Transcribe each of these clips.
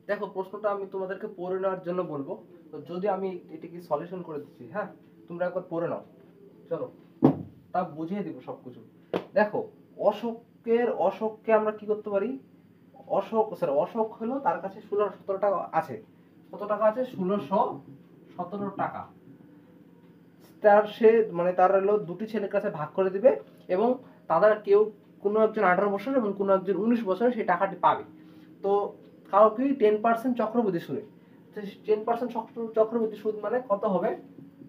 দেখো প্রশ্নটা আমি তোমাদেরকে পড়ে নেওয়ার জন্য বলবো। তো যদি আমি এটিকে সলিউশন করে দিচ্ছি, হ্যাঁ তোমরা একবার পড়ে নাও। চলো তা বুঝিয়ে দিব সবকিছু। দেখো অশোককে আমরা কি করতে পারি, অশোক হলো তার কাছে 1617 টাকা আছে। কত টাকা আছে? 1617 টাকা। তার সে মানে তার হলো দুটি ছেলের কাছে ভাগ করে দিবে এবং তাদের কেউ কোনো একজন 18 বছর এবং কোনো একজন 19 বছর সেই টাকাটি পাবে। তো কাউকে 10% চক্রবৃদ্ধি সুদে, 10% চক্রবৃদ্ধি সুদ মানে কত হবে,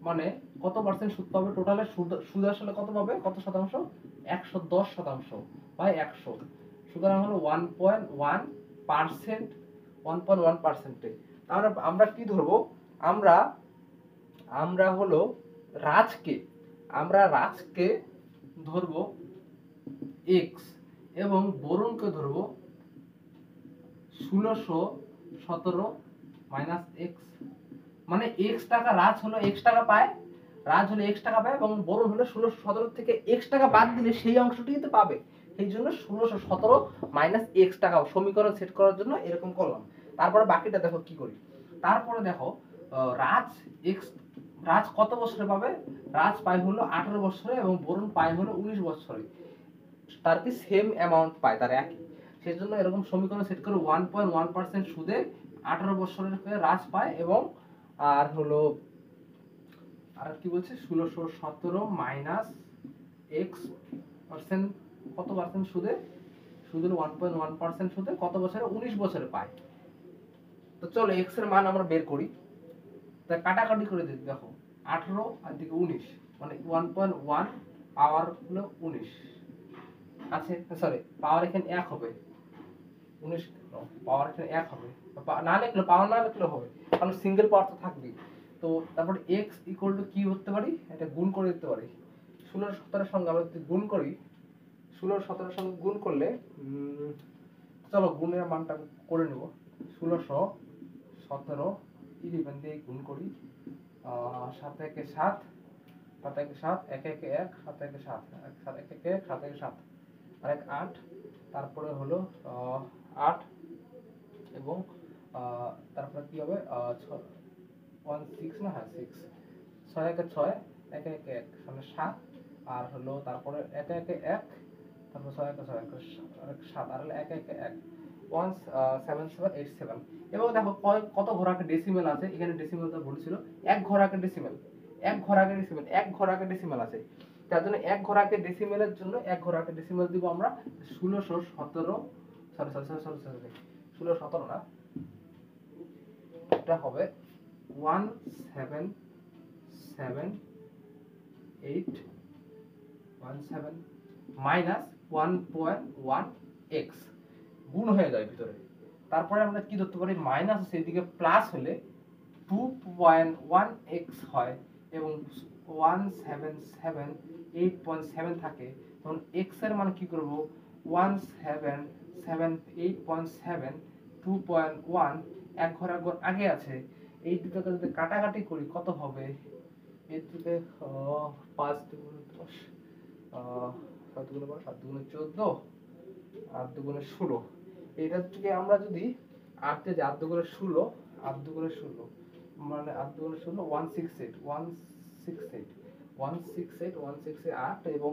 মানে কত পার্সেন্ট সুদ পাবে? টোটালে সুদ আসলে কত পাবে, কত শতাংশ? 110% বাই 100, সুতরাং হলো 1.1%, 1.1%। তাহলে আমরা কি ধরবো, আমরা আমরা হলো রাজকে ধরবো x এবং বরুণকে ধরবো 1617 মাইনাস x, মানে x টাকা রাজ হলো x টাকা পায়, এবং বরুণ হলো 1617 থেকে x টাকা বাদ দিলে সেই অংশটি তো পাবে। সেই জন্য 1617 মাইনাস x টাকা সমীকরণ সেট করার জন্য এরকম করলাম। তারপরে বাকিটা দেখো কি করি। তারপরে দেখো রাজ কত বছরে পাবে? রাজ পায় হলো 18 বছরে এবং বরুণ পায় হলো 19 বছরে। তার কি সেম অ্যামাউন্ট পায়, তার একই। সেই জন্য এরকম সমীকরণ সেট করে 1.1% সুদে 18 বছরের রাজ পায় এবং আর হলো আর কি বলছে 1617 মাইনাস এক্স পার্সেন্ট, কত পার্সেন্ট সুদে? সুদ হলো 1.1% সুদে কত বছরে? 19 বছরে পায়। তো চলো এক্স এর মান আমরা বের করি। তা কাটাকাটি করে দিই, দেখো 18 আর দিকে 19 মানে 1.1 পাওয়ার হলো 19 আছে, সরি পাওয়ার এখানে 1 হবে, 19 পাওয়ার এখানে 1 হবে, না লিখলে পাওয়ার না লিখলে হবে কারণ সিঙ্গেল পাওয়ার তো থাকবেই। তো তারপর x ইকুয়াল টু কি করতে পারি, এটা গুণ করে দিতে পারি 16 17 এর সঙ্গে। আমরা যদি গুণ করি 16 17 এর সঙ্গে গুণ করলে চলো গুণের মানটা করে নেব। 16 17 11 দিয়ে গুণ করি, 7 একে 7, 7 একে 7, 1 একে 1, 7 একে 7, 7 একে 1, 7 একে 7 আর 1 8, তারপরে হলো 8 এবং তারপরে কি হবে 16 না, হ্যাঁ 6, 6 একে 6, 1 একে 1 মানে 7 আর হলো তারপরে 1 একে 1, তারপর 6 একে 6 7 আর হলো 1 একে 1 17787। এবং দেখো কত ঘর আগে ডেসিমেল আছে, এখানে ডেসিমেল তো বলেছিল 1 ঘর আগে ডেসিমেল, 1 ঘর আগে ডেসিমেল, 1 ঘর আগে ডেসিমেল আছে। তার জন্য 1 ঘর আগে ডেসিমেলের জন্য 1 ঘর আগে ডেসিমেল দিব আমরা 1617, সরি 1617 না, এটা হবে 17717 মাইনাস 1.1x গুণ হয়ে যায় ভিতরে। তারপরে আমরা কি ধরতে পারি, মাইনাস সেই দিকে প্লাস হলে 2.1x হয় এবং 177.8.7 থাকে, তখন x এর মান কি করব 177.8.7 2.1 এক ঘর আগে আছে। এই দুটোকে যদি কাটাকাটি করি কত হবে, এর থেকে 5 দুগুণে 10, 7 দুগুণে 12, 7 দুগুণে 14, 8 দুগুণে 16। এইটার থেকে আমরা যদি 8 তে 8 দুগুণে 16, 8 দুগুণে 16 মানে 8 দুগুণে 16 168 এবং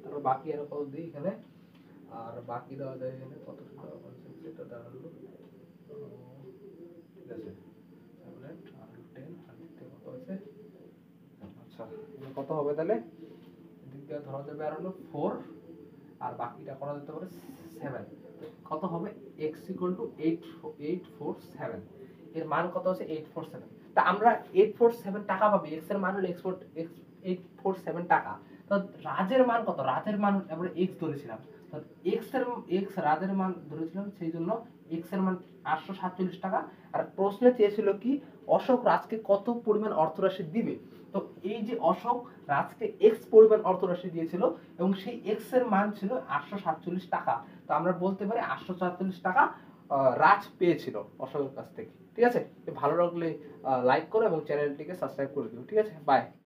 তারপর বাকি আর কত দিই এখানে, আর বাকি দেওয়া যায় এখানে কত 168 দাঁড়ালো, ঠিক আছে 7 আর 10 আর দিতে কত আছে, আচ্ছা এটা কত হবে তাহলে, এদিকে ধরা যাবে আর হলো 4 আর বাকিটা করা যেতে পারে 7। কত হবে x equal to 847, এর মান কত আছে 847। তা আমরা 847 টাকা পাবো, x এর মান হলো 847 টাকা। তো রাজের মান কত, রাজের মান আমরা x ধরেছিলাম, তো x রাজের মান ধরেছিলাম, সেই জন্য x এর মান 847 টাকা। আর প্রশ্নে চেয়েছিল কি অশোক রাজকে কত পরিমাণ অর্থরাশি দিবে। তো এই যে অশোক রাজকে x পরিমাণ অর্থরাশি দিয়েছিল এবং সেই x এর মান ছিল 847 টাকা। তো আমরা বলতে পারি 847 টাকা রাজ পেয়েছিল অশোকের কাছ থেকে। ঠিক আছে, ভালো লাগলে লাইক করো এবং চ্যানেলটিকে সাবস্ক্রাইব করে দিও। ঠিক আছে, বাই।